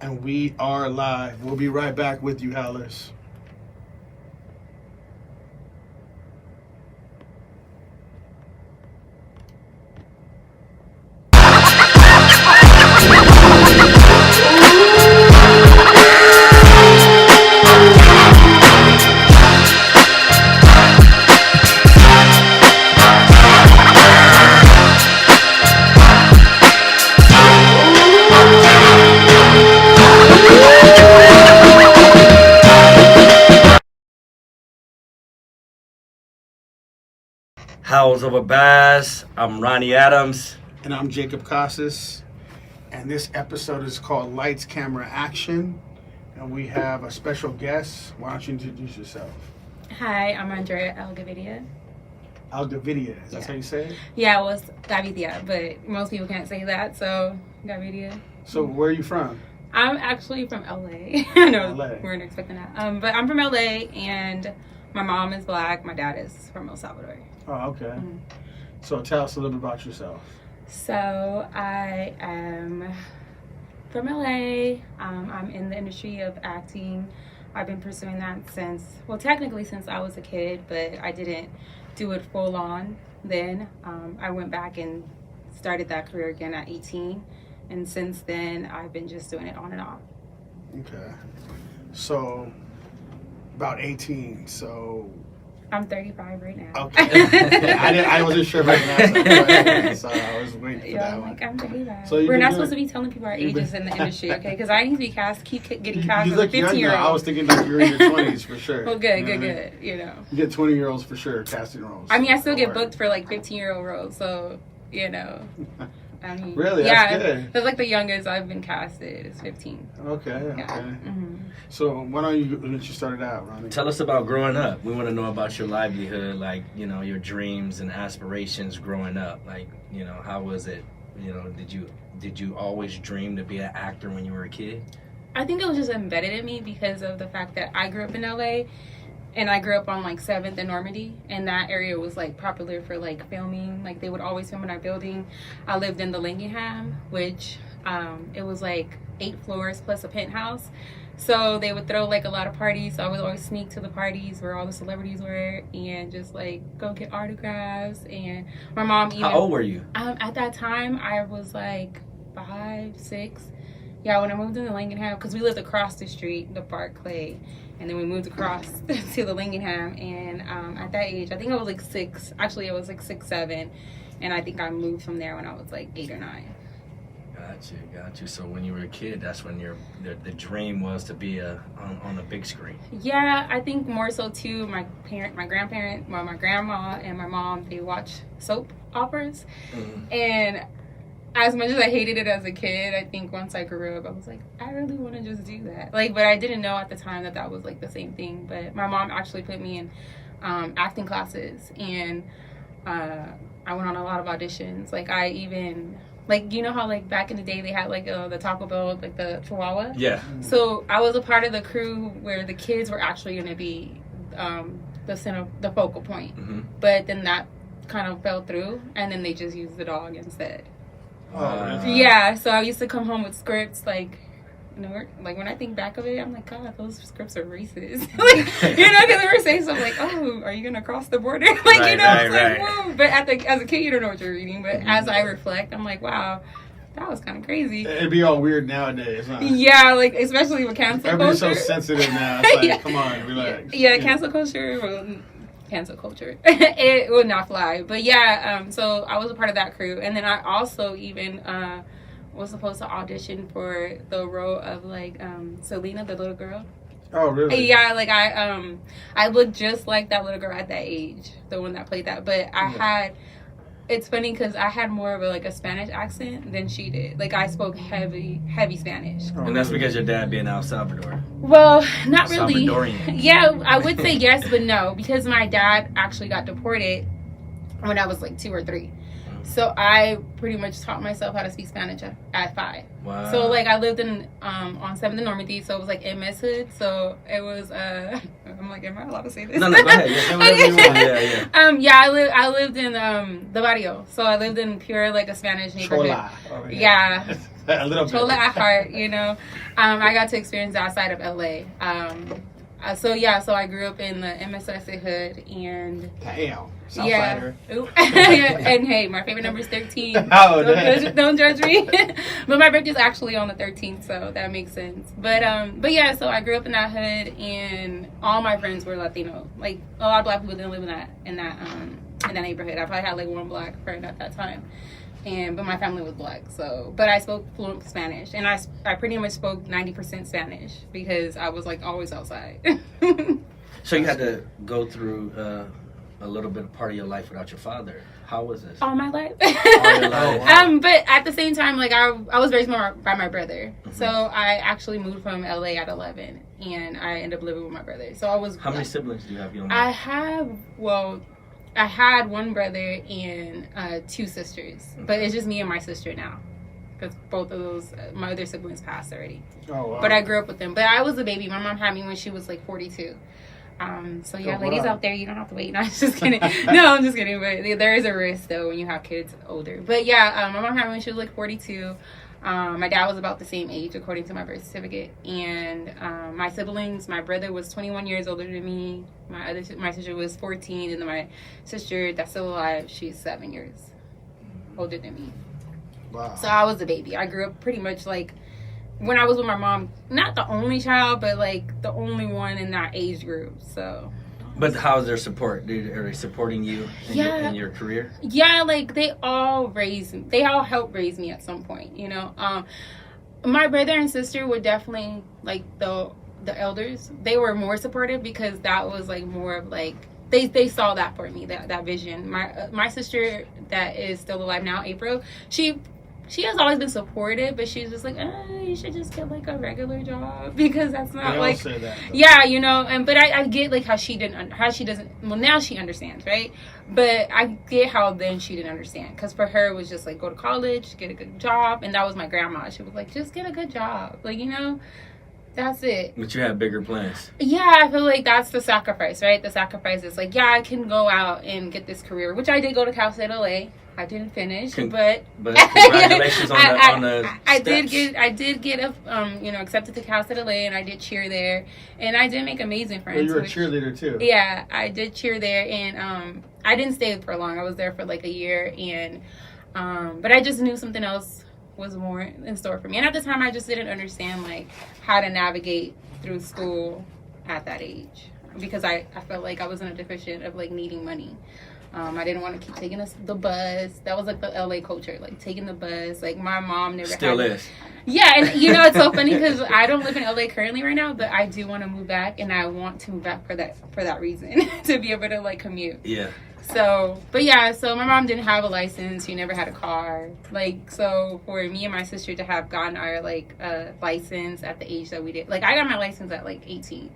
And we are live. We'll be right back with you, Howlers. Howls of a Bass. I'm Ronnie Adams. And I'm Jacob Casas. And this episode is called Lights, Camera, Action. And we have a special guest. Why don't you introduce yourself? Hi, I'm Andrea Gavin. Aldavidia, is that how you say it? Yeah, it was Gavidia, but most people can't say that, so Gavidia. So where are you from? I'm actually from LA. I know LA. we weren't expecting that. But I'm from LA, and my mom is black. My dad is from El Salvador. Oh, okay. Mm-hmm. So tell us a little bit about yourself. So I am from LA. I'm in the industry of acting. I've been pursuing that technically since I was a kid, but I didn't do it full on then. I went back and started that career again at 18. And since then, I've been just doing it on and off. Okay. So, about 18. So, I'm 35 right now. okay. I wasn't sure right now, so I was waiting for that one. I'm 35. So we're not supposed to be telling people our ages in the industry, okay? Because I need to be keep getting cast You as a look younger. 15-year-old. I was thinking like you were in your 20s for sure. Well, good, You know what I mean? You know. You get 20-year-olds for sure, casting roles. I mean, I still get Don't worry. booked for like 15-year-old roles, so, you know. I mean, Really? Yeah, That's good. that's like the youngest I've been casted is 15. Okay, okay. Yeah. Mm-hmm. So, why don't you let you start it out, Ronnie? Tell us about growing up. We want to know about your livelihood, like, your dreams and aspirations growing up. Like, how was it? Did you always dream to be an actor when you were a kid? I think it was just embedded in me because of the fact that I grew up in LA. And I grew up on like 7th and Normandy, and that area was like popular for like filming. Like they would always film in our building. I lived in the Lingenham, which it was like 8 floors plus a penthouse. So they would throw like a lot of parties. So I would always sneak to the parties where all the celebrities were and just like go get autographs. And my mom even. How old were you? At that time, I was like 5, 6. Yeah, when I moved into Lingenham, because we lived across the street, the Barclay, and then we moved across to the Lingenham, and at that age, I think I was like 6. Actually, I was like 6, 7, and I think I moved from there when I was like 8 or 9. Got you. So when you were a kid, that's when the dream was to be on the big screen. Yeah, I think more so too. My grandparent, my grandma, and my mom, they watch soap operas, and as much as I hated it as a kid, I think once I grew up, I was like, I really want to just do that. Like, but I didn't know at the time that was like the same thing. But my mom actually put me in acting classes, and I went on a lot of auditions. Like, I even, like, you know how like back in the day they had like the Taco Bell, like the Chihuahua? Yeah. So I was a part of the crew where the kids were actually going to be the focal point. Mm-hmm. But then that kind of fell through, and then they just used the dog instead. Yeah. So I used to come home with scripts like when I think back of it, I'm like, God, those scripts are racist. Like, because they were saying something like, oh, are you gonna cross the border? Like, it's like, whoa. But as a kid, you don't know what you're reading. But as I reflect, I'm like, wow, that was kind of crazy. It'd be all weird nowadays, huh? Yeah, like especially with cancel Everybody's culture. so sensitive now. It's like, come on, relax. Yeah, cancel culture. It would not fly. But yeah, so I was a part of that crew, and then I also even was supposed to audition for the role of like Selena, the little girl. Oh, really? Yeah, like I looked just like that little girl at that age, the one that played that. But I had. It's funny because I had more of a Spanish accent than she did. Like, I spoke heavy Spanish. And that's because your dad being El Salvador. Well, not really. Salvadorian. Yeah, I would say yes, but no. Because my dad actually got deported when I was like 2 or 3. So I pretty much taught myself how to speak Spanish at 5. Wow. So like I lived in on 7th and Normandy, so it was like in Miss Hood. So it was I'm like, am I allowed to say this? No, go ahead. Yeah, whatever you want. Yeah. I lived in the barrio. So I lived in pure like a Spanish neighborhood. Chola. Yeah. A little bit. Chola at heart, you know. I got to experience that side of LA. So I grew up in the MSSA hood, and Damn. yeah. Southsider. Ooh. And hey, my favorite number is 13. Oh, don't judge me. But my birthday's actually on the 13th, so that makes sense. But yeah, so I grew up in that hood, and all my friends were Latino. Like, a lot of black people didn't live in that neighborhood. I probably had like one black friend at that time. But my family was black, but I spoke fluent Spanish, and I pretty much spoke 90% Spanish because I was like always outside. So you had to go through a little bit of part of your life without your father. How was this? All my life. All your life. But at the same time, like I was raised more by my brother, so I actually moved from LA at 11, and I ended up living with my brother. So I was. How many siblings do you have? You don't know? I had one brother and 2 sisters, but it's just me and my sister now, because both of those my other siblings passed already. Oh, wow. But I grew up with them. But I was a baby. My mom had me when she was like 42. So yeah, ladies out there, you don't have to wait. No, I'm just kidding. No, I'm just kidding. But there is a risk though when you have kids older. But yeah, my mom had me when she was like 42. My dad was about the same age according to my birth certificate, and my siblings, my brother was 21 years older than me. My sister was 14, and then my sister that's still alive, she's 7 years older than me. Wow. So I was a baby. I grew up pretty much like when I was with my mom, not the only child, but like the only one in that age group. So. But how's their support? Are they supporting you in your career? Yeah, like they all helped raise me at some point, you know. My brother and sister were definitely like the elders. They were more supportive because that was like more of like they saw that for me, that vision. My sister that is still alive now, April, she has always been supportive, but she's just like, you should just get like a regular job because that's not they like. All say that, yeah, you know, but I get like how she doesn't. Well, now she understands, right? But I get how then she didn't understand because for her it was just like go to college, get a good job, and that was my grandma. She was like, just get a good job, like, you know. That's it. But you have bigger plans. Yeah, I feel like that's the sacrifice, right? The sacrifice is like, yeah, I can go out and get this career, which I did go to Cal State LA. I didn't finish, but congratulations on the steps. I did get accepted to Cal State LA, and I did cheer there, and I did make amazing friends. Well, you were a cheerleader too. Yeah, I did cheer there, and I didn't stay for long. I was there for like a year, and but I just knew something else was more in store for me, and at the time I just didn't understand like how to navigate through school at that age because I felt like I was in a deficit of like needing money. I didn't want to keep taking the bus. That was like the LA culture, like taking the bus. Like my mom never still is. Yeah, and you know it's so funny because I don't live in LA currently right now, but I do want to move back, and I want to move back for that reason to be able to like commute. Yeah. So, but yeah, so my mom didn't have a license. She never had a car. Like, so for me and my sister to have gotten our like license at the age that we did, like I got my license at like 18,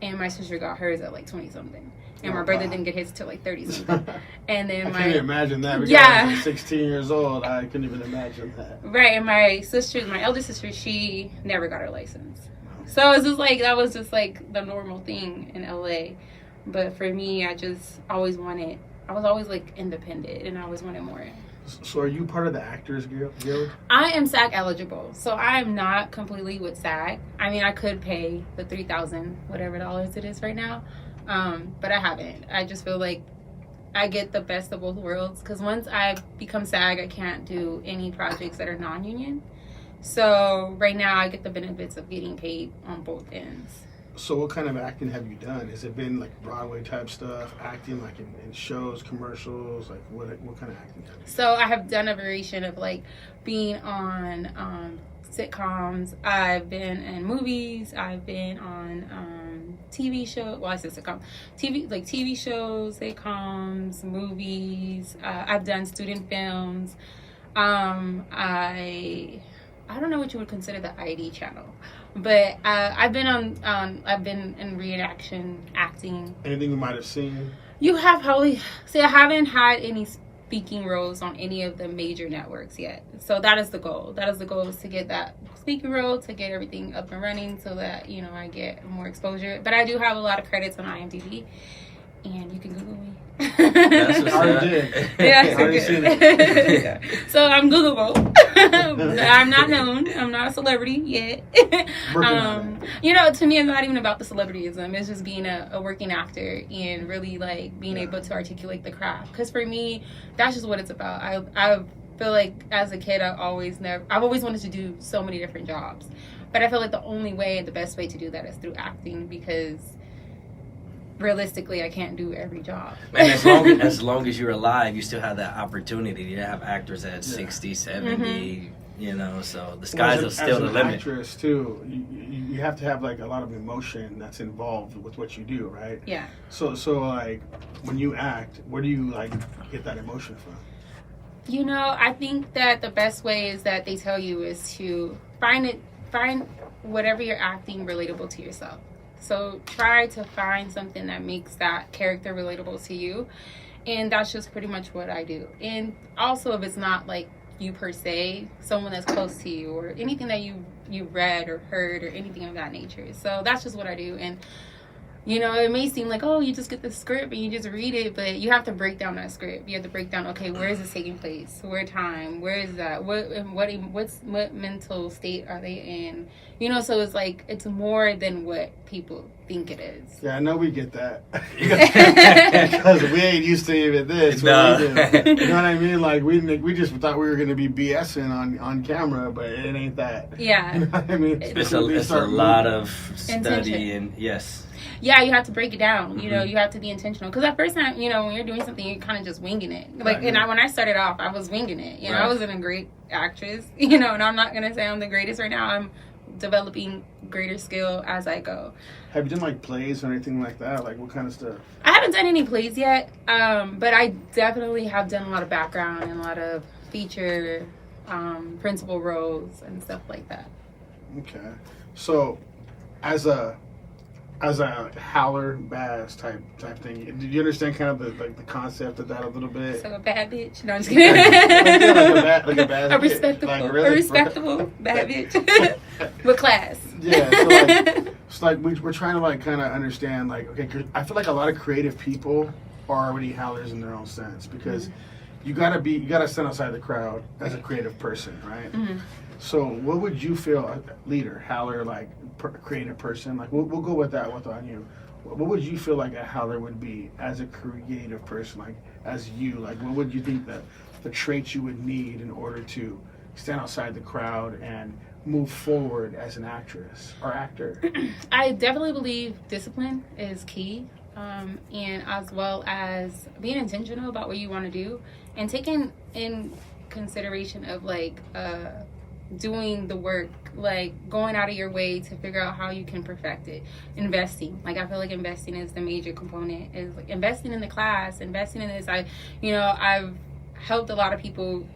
and my sister got hers at like 20 something. And my brother didn't get his till like 30 something. And then I can't even imagine that. Because yeah, I was 16 years old. I couldn't even imagine that. Right, and my elder sister, she never got her license. So it's just like that was just like the normal thing in LA. But for me, I was always like independent, and I always wanted more. So are you part of the Actors Guild? I am SAG eligible, so I am not completely with SAG. I mean, I could pay the $3,000 whatever dollars it is right now. But I haven't. I just feel like I get the best of both worlds because once I become SAG, I can't do any projects that are non-union. So right now I get the benefits of getting paid on both ends. So what kind of acting have you done? Has it been like Broadway type stuff, acting like in shows, commercials? Like what kind of acting have you done? So I have done a variation of like being on sitcoms. I've been in movies. I've been on TV shows. Well, I said sitcom. TV shows, sitcoms, movies. I've done student films. I don't know what you would consider the ID channel, but I've been I've been in reenaction acting. Anything you might have seen? You have probably see. I haven't had any speaking roles on any of the major networks yet. So that is the goal. That is the goal, is to get that speaking role, to get everything up and running so that, you know, I get more exposure. But I do have a lot of credits on IMDb, and you can Google me. That's what's I up. already did. Yeah, I already seen it. So I'm Googleable. I'm not known. I'm not a celebrity yet. Working on it. You know, to me, it's not even about the celebrityism. It's just being a working actor and really like being able to articulate the craft. Because for me, that's just what it's about. I feel like as a kid, I've always wanted to do so many different jobs, but I feel like the only way and the best way to do that is through acting, because realistically, I can't do every job. And as long as you're alive, you still have that opportunity. You have actors at 60, 70, you know, so the sky's still the limit. Actress too, you have to have like a lot of emotion that's involved with what you do, right? Yeah. So like when you act, where do you like get that emotion from? You know, I think that the best way is that they tell you is to find whatever you're acting relatable to yourself. So try to find something that makes that character relatable to you. And that's just pretty much what I do. And also, if it's not like you per se, someone that's close to you or anything that you've read or heard or anything of that nature. So that's just what I do. And you know, it may seem like, oh, you just get the script and you just read it, but you have to break down that script. You have to break down, okay, where is this taking place? Where time? Where is that? What mental state are they in? You know, so it's like, it's more than what people think it is. Yeah, I know we get that. Because we ain't used to even this. No. You know what I mean? Like, we just thought we were going to be BSing on camera, but it ain't that. Yeah. You know what I mean? It's a lot of study and yes. Yeah, you have to break it down. You know, you have to be intentional. Because at first time, you know, when you're doing something, you're kind of just winging it. Like, and when I started off, I was winging it. You know, I wasn't a great actress. You know, and I'm not gonna say I'm the greatest right now. I'm developing greater skill as I go. Have you done like plays or anything like that? Like, what kind of stuff? I haven't done any plays yet, but I definitely have done a lot of background and a lot of feature, principal roles and stuff like that. Okay, so as a Howler bass type thing, did you understand kind of the concept of that a little bit? So a bad bitch. No, I'm just kidding. like a bad a respectable, like, really? a respectable bad bitch with class. Yeah, so like we're trying to like kind of understand like, okay, 'cause I feel like a lot of creative people are already Howlers in their own sense, because you gotta stand outside the crowd as a creative person, right? Mm-hmm. So what would you feel, leader, Howler, like creative person, like we'll go with that on you. What would you feel like a Howler would be as a creative person, like as you, like what would you think that the traits you would need in order to stand outside the crowd and move forward as an actress or actor? I definitely believe discipline is key, and as well as being intentional about what you want to do and taking in consideration of like doing the work, like going out of your way to figure out how you can perfect it. Investing, like I feel like investing is the major component, is like investing in the class, investing in this. I've helped a lot of people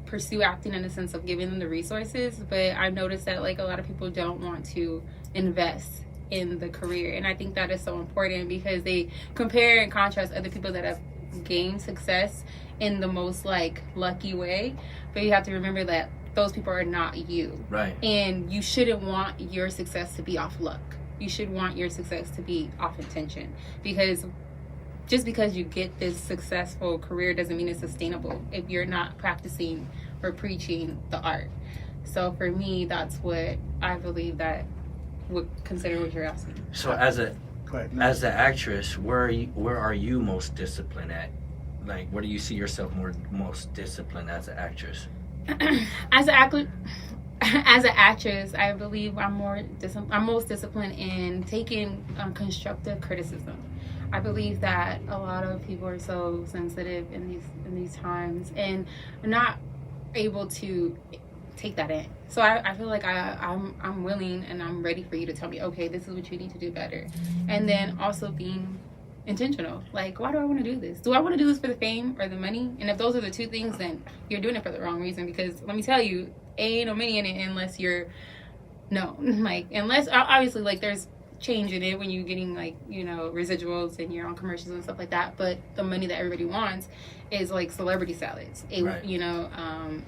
pursue acting in the sense of giving them the resources, but I've noticed that like a lot of people don't want to invest in the career, and I think that is so important because they compare and contrast other people that have gained success in the most like lucky way, but you have to remember that those people are not you. Right. And you shouldn't want your success to be off luck. You should want your success to be off intention. Because just because you get this successful career doesn't mean it's sustainable if you're not practicing or preaching the art. So for me, that's what I believe that would consider what you're asking. So as an actress, where are you most disciplined at? Like, where do you see yourself most disciplined as an actress? As an actress, I believe I'm most disciplined in taking constructive criticism. I believe that a lot of people are so sensitive in these times and are not able to take that in. So I feel like I'm willing and I'm ready for you to tell me, okay, this is what you need to do better. And then also being intentional. Like, why do I want to do this? Do I want to do this for the fame or the money? And if those are the two things, then you're doing it for the wrong reason, because let me tell you, ain't no money in it unless you're unless obviously like there's change in it when you're getting like, you know, residuals and you're on commercials and stuff like that, but the money that everybody wants is like celebrity salads. Right. You know,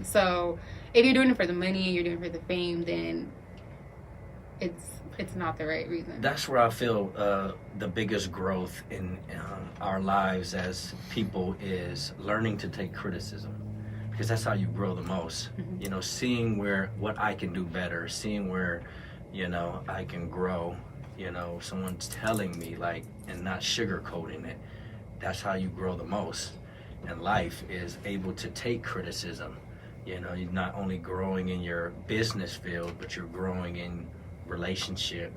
so if you're doing it for the money, you're doing it for the fame, then it's not the right reason. That's where I feel the biggest growth in our lives as people is learning to take criticism, because that's how you grow the most. Mm-hmm. You know, seeing what I can do better, seeing where, you know, I can grow. You know, someone's telling me, like, and not sugarcoating it. That's how you grow the most. And life is able to take criticism. You know, you're not only growing in your business field, but you're growing in relationship.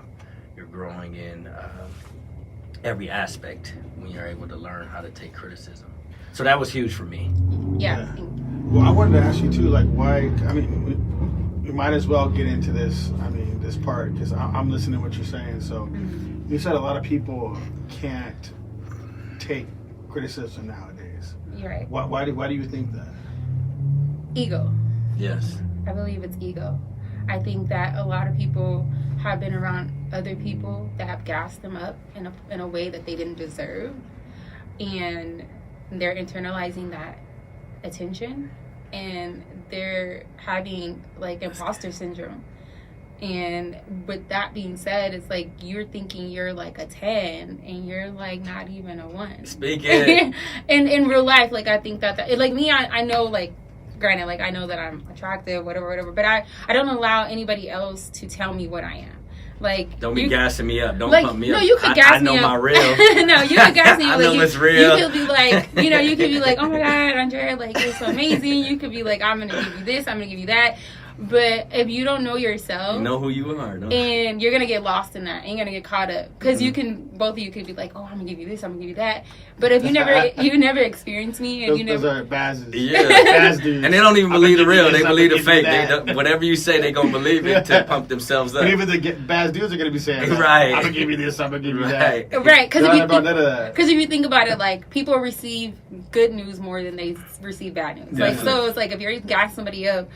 You're growing in every aspect when you're able to learn how to take criticism. So that was huge for me. Yeah. Well, I wanted to ask you too, like, why? I mean, we might as well get into this. I mean, this part, because I'm listening to what you're saying. So, you said a lot of people can't take criticism nowadays. You're right. Why do you think that? Ego. Yes. I believe it's ego. I think that a lot of people have been around other people that have gassed them up in a way that they didn't deserve, and they're internalizing that attention, and they're having like imposter syndrome. And with that being said, it's like you're thinking you're like a 10 and you're like not even a 1. Speak it. And in real life, like I think that like me, I know, like, granted, like I know that I'm attractive, whatever, but I don't allow anybody else to tell me what I am. Like, don't be gassing me up. Don't like, pump me no, up. you could gas me up. I know my real. No, you could gas me up. I know it's real. You could be like, you know, you could be like, oh my God, Andrea, like, you're so amazing. You could be like, I'm going to give you this, I'm going to give you that. But if you don't know yourself, you know who you are, no? And you're gonna get lost in that, and you're gonna get caught up, because you can, both of you could be like, oh, I'm gonna give you this, I'm gonna give you that. But if you never experience me, and those are Baz's. Yeah. Baz dudes. And they don't even believe the real. They believe the give fake. you Whatever you say, they gonna believe it to pump themselves up. And even the Baz dudes are gonna be saying, right, I'm gonna give you this, I'm gonna give you right. that. Right, because if you think about it, like, people receive good news more than they receive bad news. Definitely. Like, so it's like if you're gassing somebody up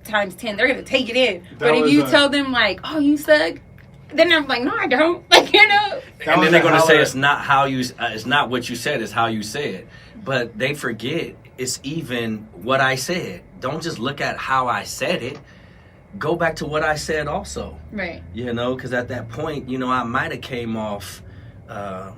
times 10, they're gonna take it in. But if you tell them like, oh, you suck, then I'm like, no, I don't. Like, you know. And then they're gonna say it's not how you, it's not what you said, it's how you say it. But they forget it's even what I said. Don't just look at how I said it. Go back to what I said also. Right. You know, because at that point, you know, I might have came off a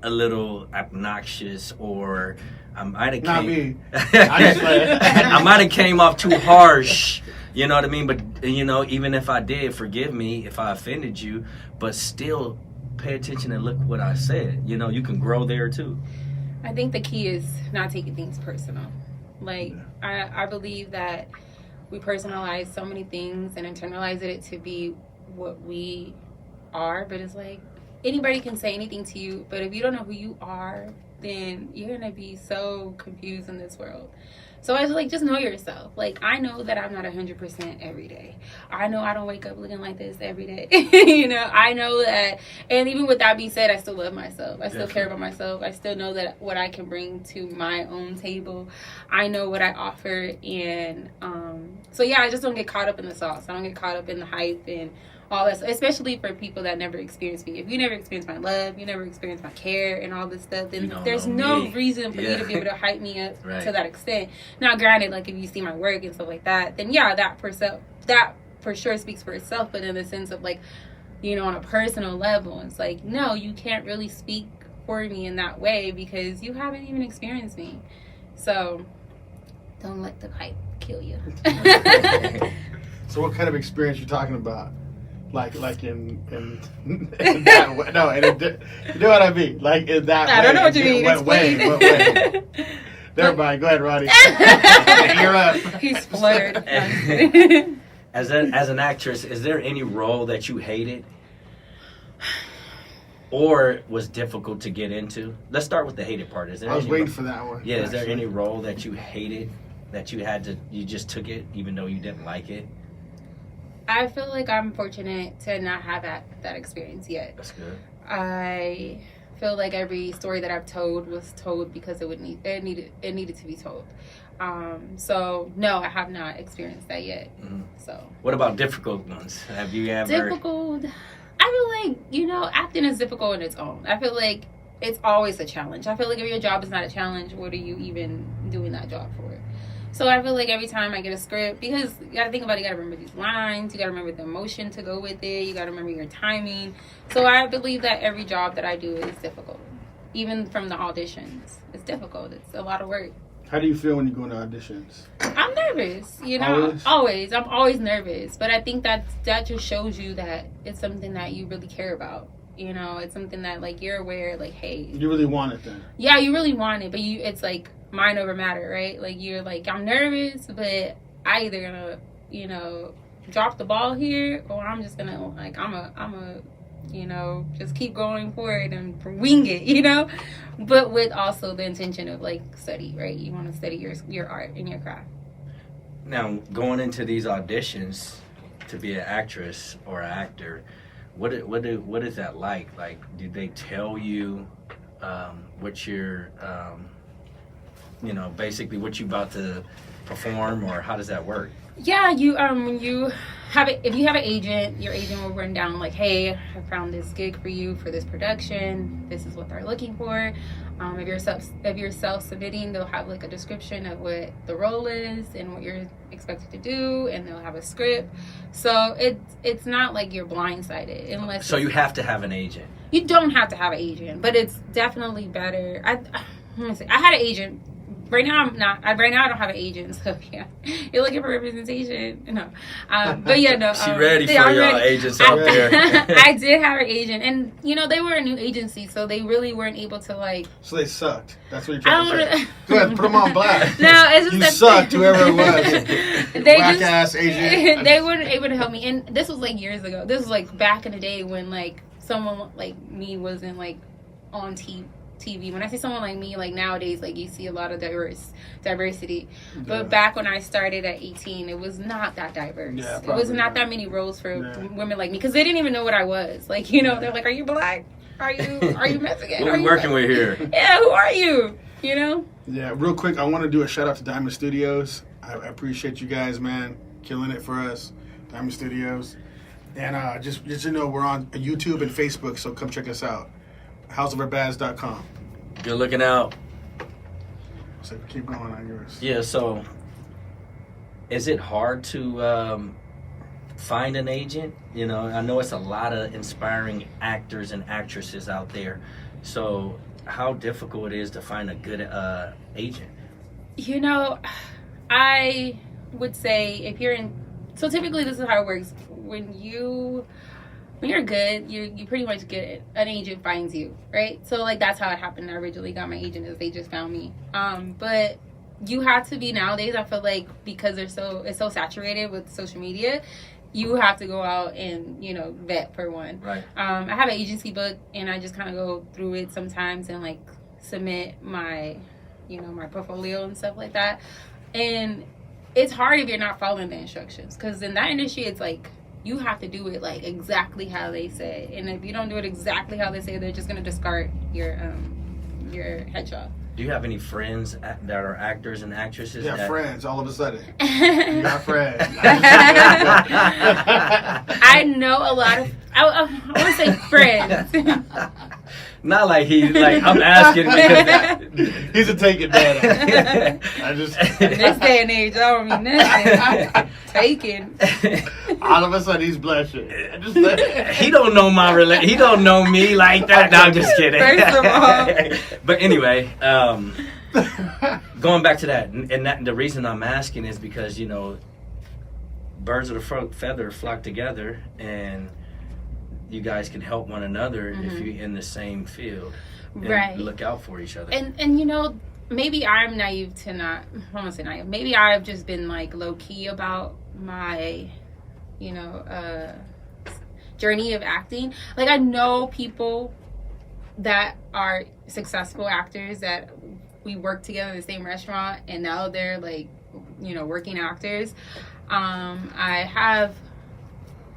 little obnoxious, or I might have not came. me. I might have came off too harsh. You know what I mean? But, you know, even if I did, forgive me if I offended you. But still, pay attention and look what I said. You know, you can grow there too. I think the key is not taking things personal. Like, I believe that we personalize so many things and internalize it to be what we are. But it's like, anybody can say anything to you, but if you don't know who you are, then you're gonna be so confused in this world. So I was like, just know yourself. Like, I know that I'm not 100% every day. I know I don't wake up looking like this every day. You know, I know that. And even with that being said, I still love myself. I still care about myself. I still know that what I can bring to my own table. I know what I offer. And so yeah, I just don't get caught up in the sauce. I don't get caught up in the hype and all that, especially for people that never experienced me. If you never experienced my love, you never experienced my care and all this stuff, then there's no reason for you to be able to hype me up to that extent. Now, granted, like, if you see my work and stuff like that, then yeah, that for sure speaks for itself. But in the sense of, like, you know, on a personal level, it's like, no, you can't really speak for me in that way because you haven't even experienced me. So don't let the hype kill you. So what kind of experience you talking about? Like in that way? No, you know what I mean? Like in that way. I don't know what you mean. What way? Never mind. Go ahead, Roddy. You're up. He's fluttered. As an actress, is there any role that you hated or was difficult to get into? Let's start with the hated part. Is there? I was waiting for that one. Yeah. Is there any role that you hated that you just took it even though you didn't like it? I feel like I'm fortunate to not have that experience yet. That's good. I feel like every story that I've told was told because it needed to be told. So no, I have not experienced that yet. Mm-hmm. So what about difficult ones? Have you ever difficult? I feel like, you know, acting is difficult on its own. I feel like it's always a challenge. I feel like if your job is not a challenge, what are you even doing that job for? So I feel like every time I get a script, because you got to think about it, you got to remember these lines, you got to remember the emotion to go with it, you got to remember your timing. So I believe that every job that I do is difficult. Even from the auditions, it's difficult. It's a lot of work. How do you feel when you go into auditions? I'm nervous, you know. Always. I'm always nervous. But I think that just shows you that it's something that you really care about. You know, it's something that, like, you're aware, like, hey. You really want it then? Yeah, you really want it. But it's like mind over matter, right? Like, you're like, I'm nervous, but I either gonna, you know, drop the ball here, or I'm just gonna, like, I'm a you know, just keep going forward and wing it, you know, but with also the intention of, like, study, right? You want to study your art and your craft. Now, going into these auditions to be an actress or an actor, what is that like? Like, do they tell you what you're, you know, basically what you about to perform, or how does that work? Yeah, you when you have it, if you have an agent, your agent will run down like, hey, I found this gig for you for this production. This is what they're looking for. If you're self-submitting, they'll have like a description of what the role is and what you're expected to do, and they'll have a script. So it's not like you're blindsided unless. So you have to have an agent. You don't have to have an agent, but it's definitely better. I had an agent. Right now I'm not. Right now I don't have an agent. So yeah, you're looking for representation. No, but yeah, no. She ready for y'all agents out there. I did have an agent, and you know they were a new agency, so they really weren't able to like. So they sucked. That's what you're trying to say. Go ahead, put them on blast. No, it's just you sucked, whoever it was. Whack ass agent. They weren't able to help me, and this was like years ago. This was like back in the day when like someone like me wasn't like on TV. When I say someone like me, like nowadays, like you see a lot of diversity. Yeah. But back when I started at 18, it was not that diverse. Yeah, it was not that many roles for women like me, because they didn't even know what I was. Like, you know, they're like, "Are you black? Are you Mexican? What are you working with here? Yeah, who are you? You know?" Yeah, real quick, I want to do a shout out to Diamond Studios. I appreciate you guys, man, killing it for us, Diamond Studios. And just you know, we're on YouTube and Facebook, so come check us out. houseoferbaz.com. Good looking out. So keep going on yours. Yeah, so is it hard to find an agent? You know, I know it's a lot of inspiring actors and actresses out there. So how difficult it is to find a good agent? You know, I would say if you're in... So typically this is how it works. When you're good, you pretty much get an agent finds you, right? So like that's how it happened. I originally got my agent, is they just found me. But you have to be, nowadays I feel like, because it's so saturated with social media, you have to go out and, you know, vet for one. Right. I have an agency book, and I just kind of go through it sometimes and like submit my, you know, my portfolio and stuff like that. And it's hard if you're not following the instructions, because in that industry it's like you have to do it like exactly how they say, and if you don't do it exactly how they say, they're just gonna discard your headshot. Do you have any friends that are actors and actresses? Yeah, friends. All of a sudden, you got friends. I know a lot of. I want to say friends. Not like I'm asking because he's a take it man. I just in this day and age, I don't mean nothing. Taken. All of a sudden, he's blushing. He don't know he don't know me like that. No, I'm just kidding. First of all. But anyway, going back to that, and the reason I'm asking is because, you know, birds of a feather flock together, and you guys can help one another if you're in the same field, and right? Look out for each other. And you know, maybe I'm naive to not. I don't want to say naive. Maybe I've just been like low key about my, you know, journey of acting. Like I know people that are successful actors that we worked together in the same restaurant, and now they're like, you know, working actors. I have,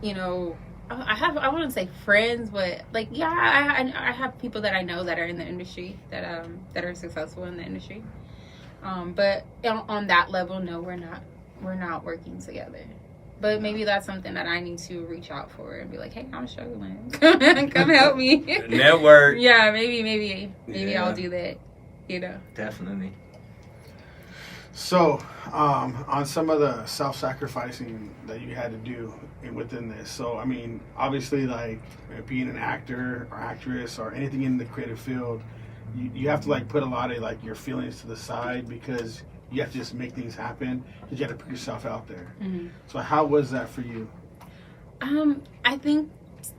you know, I wouldn't say friends, but like, yeah, I have people that I know that are in the industry that are successful in the industry. But on that level, no, we're not working together. But maybe that's something that I need to reach out for and be like, hey, I'm struggling. Come help me. Network. Yeah, maybe I'll do that. You know. Definitely. So, on some of the self-sacrificing that you had to do within this. So, I mean, obviously, like being an actor or actress or anything in the creative field, you have to like put a lot of like your feelings to the side because you have to just make things happen because you have to put yourself out there. Mm-hmm. So, how was that for you? I think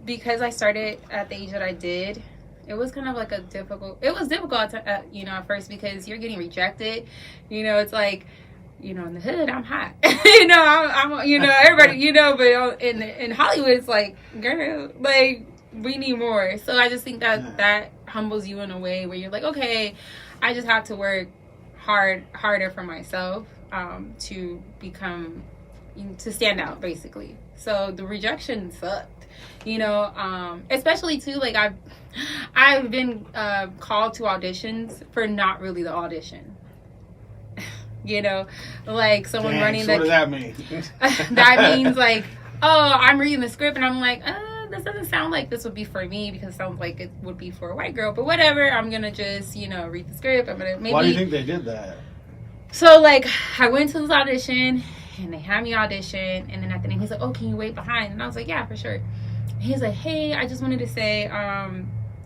because I started at the age that I did, it was kind of like it was difficult to, at first because you're getting rejected. It's like, in the hood, I'm hot. I'm everybody, but in Hollywood, it's like, girl, like, we need more. So I just think that humbles you in a way where you're like, okay, I just have to work harder for myself, to stand out, basically. So the rejection sucked, especially too, like I've been called to auditions for not really the audition. Like someone running so what does that mean? That means like, oh, I'm reading the script and I'm like, this doesn't sound like this would be for me because it sounds like it would be for a white girl. But whatever, I'm gonna just read the script. I'm gonna maybe. Why do you think they did that? So like I went to this audition and they had me audition, and then at the end he's like, oh, can you wait behind? And I was like, yeah, for sure. And he's like, hey, I just wanted to say,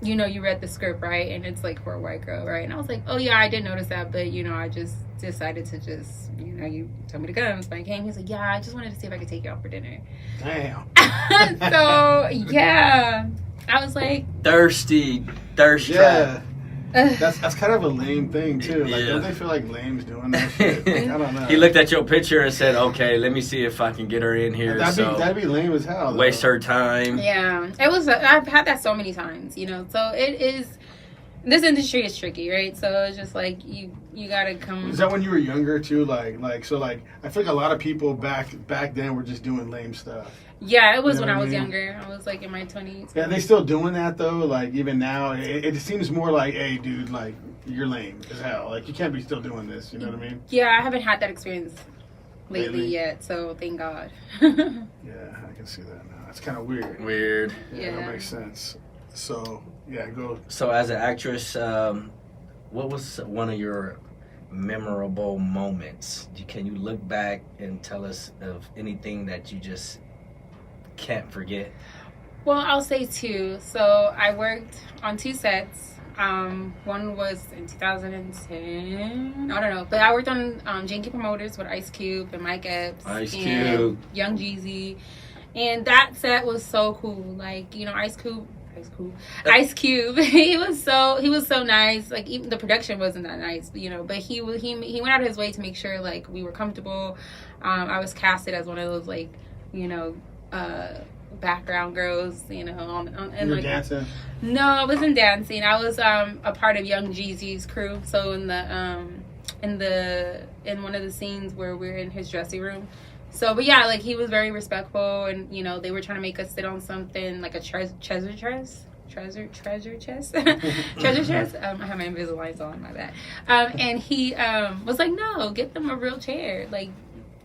you read the script, right? And it's like for a white girl, right? And I was like, oh yeah, I did notice that, but I just decided to just, you told me to come. So I came. He's like, yeah, I just wanted to see if I could take you out for dinner. Damn. So yeah, I was like, thirsty yeah. trap. That's kind of a lame thing too. Like, don't they feel like lames doing that shit? Like, I don't know. He looked at your picture and said, "Okay, let me see if I can get her in here." That'd be lame as hell. Waste her time. Yeah, it was. I've had that so many times, So it is. This industry is tricky, right? So it's just like you gotta come. Is that when you were younger too? Like I feel like a lot of people back then were just doing lame stuff. Yeah, it was when I was younger. I was like in my 20s. Yeah, they still doing that though. Like even now, it seems more like, hey, dude, like you're lame as hell. Like you can't be still doing this. You know what I mean? Yeah, I haven't had that experience lately yet. So thank God. Yeah, I can see that now. It's kind of weird. Yeah, that makes sense. So yeah, go. So as an actress, what was one of your memorable moments? Can you look back and tell us of anything that you just can't forget? Well, I'll say two. So I worked on two sets. One was in 2010. I don't know, but I worked on Janky Promoters with Ice Cube and Mike Epps, and Young Jeezy, and that set was so cool. Like Ice Cube. He was so nice. Like even the production wasn't that nice, but he went out of his way to make sure like we were comfortable. I was casted as one of those like background girls, and you were like dancing. No, I wasn't dancing. I was a part of Young Jeezy's crew. So in one of the scenes where we're in his dressing room. So, but yeah, like he was very respectful, and they were trying to make us sit on something like a treasure chest. Treasure chest. I have my Invisaligns on, my bad. And he was like, no, get them a real chair. Like,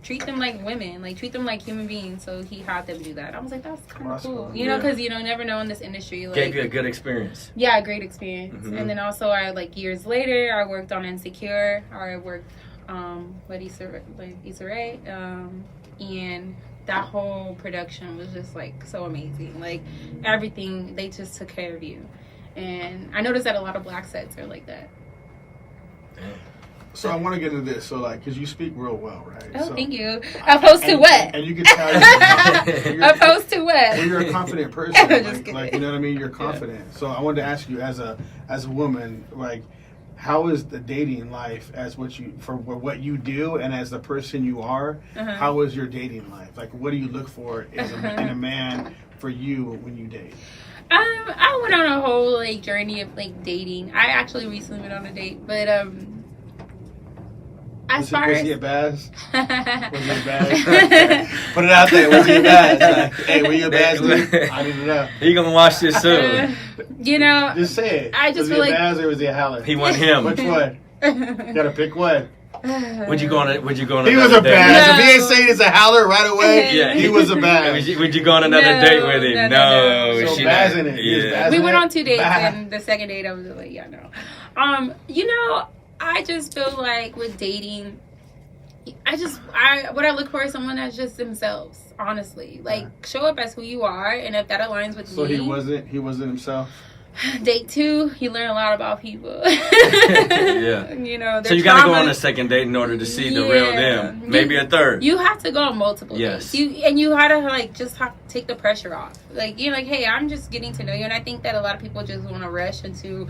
treat them like women. Like, treat them like human beings. So he had them do that. I was like, that's kind of cool. Because never know in this industry. Like, gave you a good experience. Yeah, a great experience. Mm-hmm. And then also, years later, I worked on Insecure. I worked with Issa Rae. And that whole production was just like so amazing. Like everything, they just took care of you. And I noticed that a lot of black sets are like that. So I want to get into this. So like, because you speak real well, right? Oh, so, thank you. Opposed to what? And you can tell. Opposed to what? Well, you're a confident person. like you know what I mean. You're confident. Yeah. So I wanted to ask you, as a woman, like, how is the dating life for what you do and as the person you are? Uh-huh. How is your dating life? Like, what do you look for in a man for you when you date? I went on a whole journey of dating. I actually recently went on a date, but was he a Baz? Was he a Baz? Put it out there. Was he a Baz? Hey, were you a Baz dude? I didn't know. He gonna watch this soon. Just say it. I just was he a Baz or was he a Howler? He want him. Which one? You gotta pick one. Would you go on? He was a Baz. No. If he ain't saying it's a Howler right away, yeah, he was a Baz. Would you go on another date with him? No. So Baz in it. Yeah. We went on 2 dates, and the second date I was like, yeah, no. I just feel like with dating, what I look for is someone that's just themselves, honestly. Like, show up as who you are, and if that aligns with me. So he wasn't himself? Date 2, you learn a lot about people. Yeah. You know, so you got to go on a second date in order to see the real them. Maybe a third. You have to go on multiple dates. You had to, like, just take the pressure off. Like, you're like, hey, I'm just getting to know you. And I think that a lot of people just want to rush into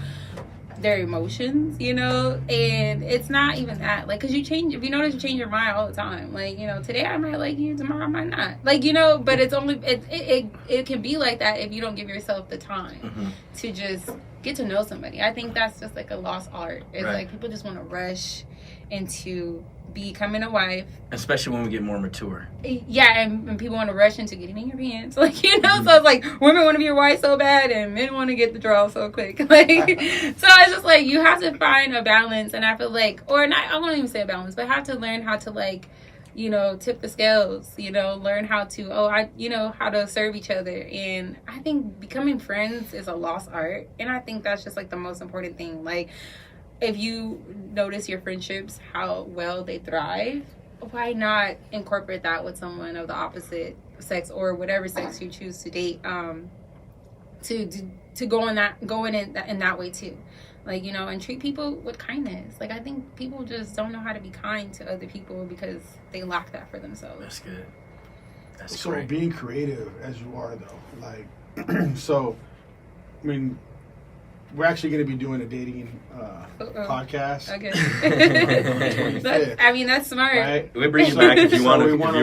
their emotions, you know, and it's not even that, like, because if you notice, you change your mind all the time. Like, you know, today I might like you, tomorrow I might not, like, you know, but it's only it can be like that if you don't give yourself the time to just get to know somebody. I think that's just like a lost art. It's like people just want to rush into becoming a wife, especially when we get more mature. Yeah, and people want to rush into getting in your pants, like, you know. So it's like women want to be your wife so bad, and men want to get the draw so quick. Like, so it's just like you have to find a balance, and I feel like, or not, I won't even say a balance, but have to learn how to, like, you know, tip the scales. You know, learn how to how to serve each other. And I think becoming friends is a lost art, and I think that's just like the most important thing. Like, if you notice your friendships, how well they thrive, why not incorporate that with someone of the opposite sex or whatever sex you choose to date, to go in that way too, like, you know, and treat people with kindness. Like, I think people just don't know how to be kind to other people because they lack that for themselves. That's good. That's so great. Being creative as you are, though, like, so, I mean, we're actually going to be doing a dating podcast. Okay. I mean, that's smart. Right? We'll bring you back if you want to. We want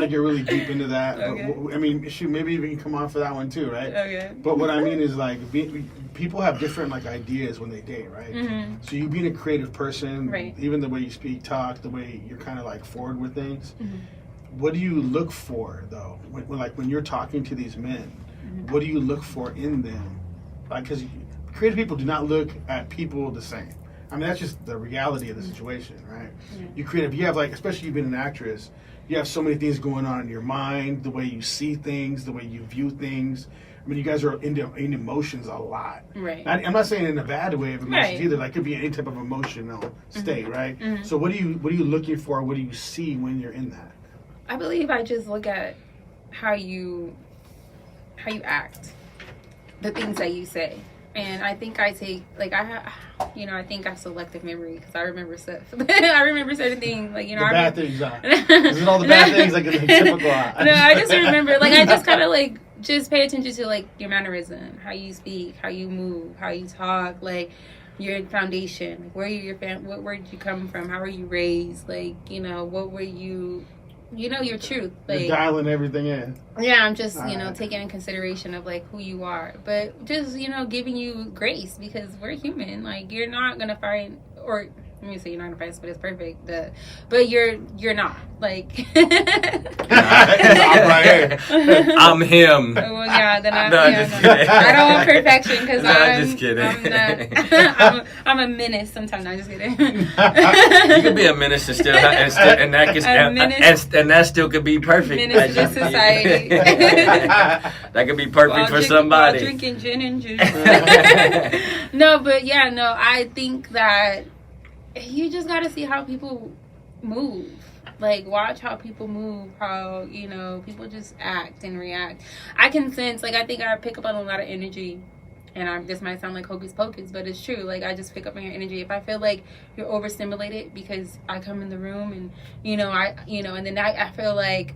to get really deep into that. Okay. But, I mean, shoot, maybe even come on for that one too, right? Okay. But what I mean is, like, people have different, like, ideas when they date, right? Mm-hmm. So you being a creative person, right, even the way you speak, talk, the way you're kind of like forward with things. Mm-hmm. What do you look for, though, when you're talking to these men? Mm-hmm. What do you look for in them? Like, because creative people do not look at people the same. I mean, that's just the reality of the situation, right? Yeah. You have, like, especially you've been an actress, you have so many things going on in your mind, the way you see things, the way you view things. I mean, you guys are in emotions a lot. Right. I'm not saying in a bad way of emotions right, either. Like, it could be any type of emotional state, mm-hmm, right? Mm-hmm. So what are you looking for? What do you see when you're in that? I believe I just look at how you act, the things that you say. And I think I take, like, I think I have selective memory because I remember stuff. I remember certain things, like, you know. The bad things, is it all the bad things, like, the typical? No, I just remember, like, I just kind of, like, just pay attention to, like, your mannerism, how you speak, how you move, how you talk, like, your foundation, like, where did you come from, how were you raised, like, you know, what were you, you know, your truth, like, you're dialing everything in. Yeah, I'm just, you know, taking in consideration of, like, who you are, but just, you know, giving you grace because we're human. Like, you're not gonna find, or let me say you're not gonna find somebody that's perfect, but you're not, like. I'm him. Well, yeah, then I don't want perfection because I'm just kidding. I'm a menace sometimes. No, I'm just kidding. You could be a menace and that still could be perfect. Menace to society. That could be perfect for somebody. While drinking gin and juice. No, but yeah, no, I think that you just got to see how people move. Like, watch how people move, how, you know, people just act and react. I can sense, like, I think I pick up on a lot of energy. And this might sound like hocus pocus, but it's true. Like, I just pick up on your energy. If I feel like you're overstimulated because I come in the room and, and then I feel like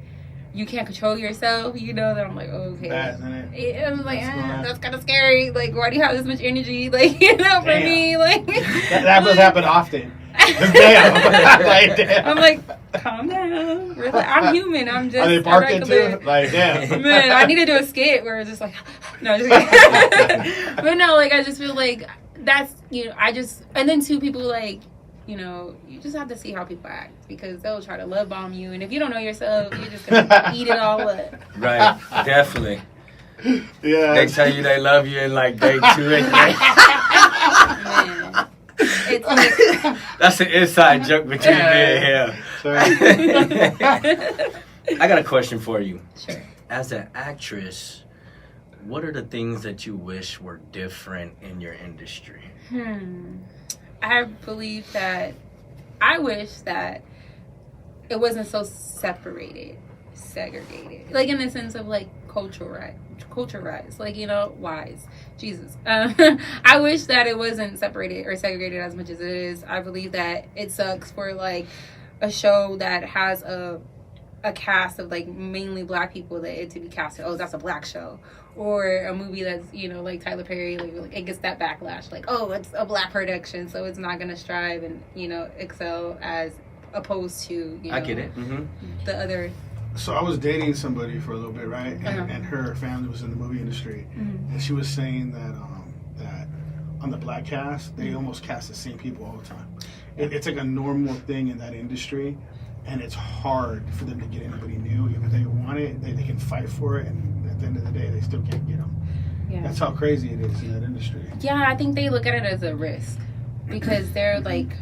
you can't control yourself, then I'm like, oh, okay. I'm like, that's kind of scary. Like, why do you have this much energy? Like, for me, like. That does happen often. Damn. I'm like, calm down. Really? I'm human. I'm just. Are they parking too? Like, damn. Man, I need to do a skit where it's just like, no, just kidding. But no, like, I just feel like that's, and then two people, like, you just have to see how people act because they'll try to love bomb you, and if you don't know yourself, you're just gonna eat it all up. Right, definitely. Yeah. They tell you they love you in like day 2 and 3. Man. It's like, that's an inside joke between me and him. I got a question for you. Sure. As an actress, what are the things that you wish were different in your industry? I believe that I wish that it wasn't so segregated, like in the sense of like culture-wise, like, you know, wise. Jesus. I wish that it wasn't separated or segregated as much as it is. I believe that it sucks for like a show that has a cast of like mainly black people, that it to be casted, oh, that's a black show, or a movie that's, you know, like Tyler Perry, like it gets that backlash, like, oh, it's a black production, so it's not gonna strive and, you know, excel as opposed to, you know, I get it. the other. So I was dating somebody for a little bit, right? And, Uh-huh. and her family was in the movie industry, Mm-hmm. and she was saying that that on the black cast, they almost cast the same people all the time. It's like a normal thing in that industry, and it's hard for them to get anybody new. If they want it, they can fight for it, and at the end of the day, they still can't get them. Yeah. That's how crazy it is in that industry. Yeah, I think they look at it as a risk because they're like,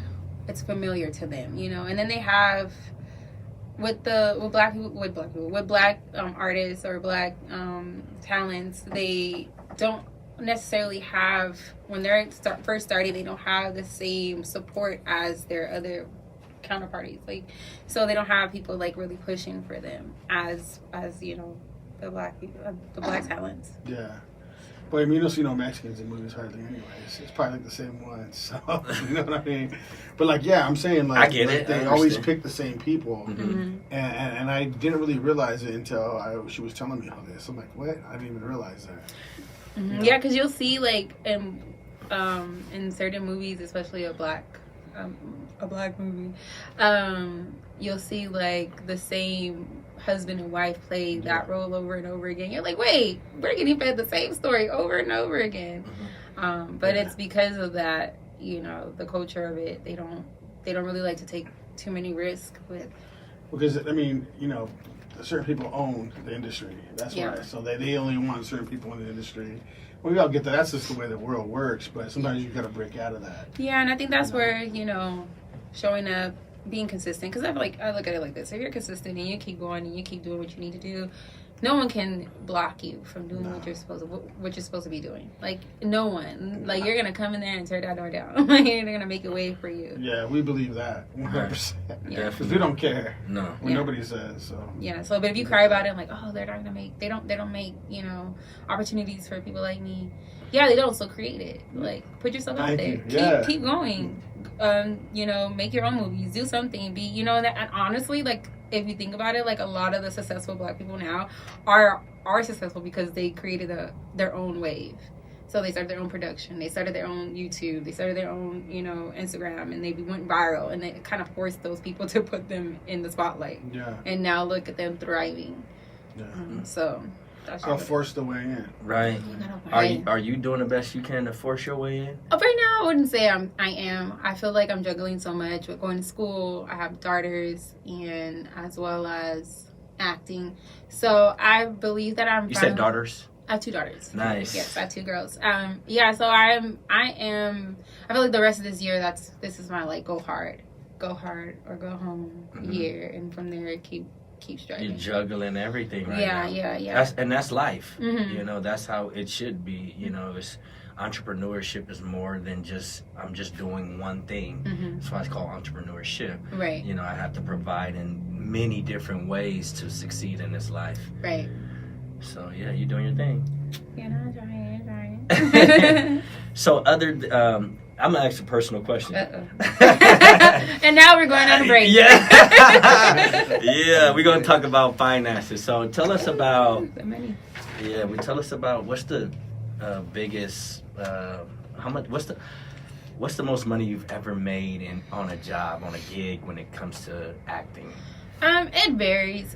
it's familiar to them, you know. And then they have with black artists or black talents, they don't necessarily have, when they're first starting, they don't have the same support as their other counterparties, like, so they don't have people like really pushing for them as you know, the black people, the black talents. Yeah. But I mean, you don't see no Mexicans in movies hardly anyways. It's probably like the same ones. So, you know what I mean? But like, yeah, I'm saying like, I get it. They I always understand. pick the same people. Mm-hmm. And I didn't really realize it until she was telling me all this. I'm like, what? I didn't even realize that. Mm-hmm. Yeah, because you'll see like in certain movies, especially a black movie, you'll see like the same husband and wife play that role over and over again. You're like, wait, we're getting fed the same story over and over again. But it's because of that, you know, the culture of it. They don't really like to take too many risks with. Because I mean, you know, certain people own the industry. That's why. So they only want certain people in the industry. Well, we all get that. That's just the way the world works. But sometimes you got to break out of that. Yeah, and I think that's where, you know, showing up, being consistent. Because I look at it like this: if you're consistent and you keep going and you keep doing what you need to do, no one can block you from doing what you're supposed to be doing. Like, no one. Like, you're gonna come in there and tear that door down. Like, they're gonna make a way for you. Yeah, we believe that 100%. Yeah. Because we don't care. No. When nobody says so. Yeah. So, but if you cry about it, like, oh, they're not gonna make. They don't make, you know, opportunities for people like me. Yeah, they don't. So create it. Like, put yourself out there. Keep going. You know, make your own movies. Do something. Be, you know, that. And honestly, like, if you think about it, like, a lot of the successful black people now are successful because they created their own wave. So they started their own production. They started their own YouTube. They started their own, you know, Instagram, and they went viral. And they kind of forced those people to put them in the spotlight. Yeah. And now look at them thriving. Yeah. So that's I'll force the way in. Right. Are you doing the best you can to force your way in? Right now, I wouldn't say I am. I feel like I'm juggling so much with going to school. I have daughters, and as well as acting. So I believe that I'm. You said daughters? I have 2 daughters. Nice. Yes, I have 2 girls. Yeah. So I feel like the rest of this year, this is my like go hard or go home year, and from there keep striving. You're juggling everything right now. Yeah. That's life. Mm-hmm. You know, that's how it should be. You know, entrepreneurship is more than just I'm just doing one thing. Mm-hmm. That's why it's called entrepreneurship. Right. You know, I have to provide in many different ways to succeed in this life. Right. So yeah, you're doing your thing. Yeah, no, I'm trying. So I'm gonna ask a personal question. And now we're going on a break. Yeah. Yeah, we're gonna talk about finances. So tell us about. The money. Yeah, tell us about what's the biggest. How much? What's the most money you've ever made on a job, on a gig, when it comes to acting? It varies.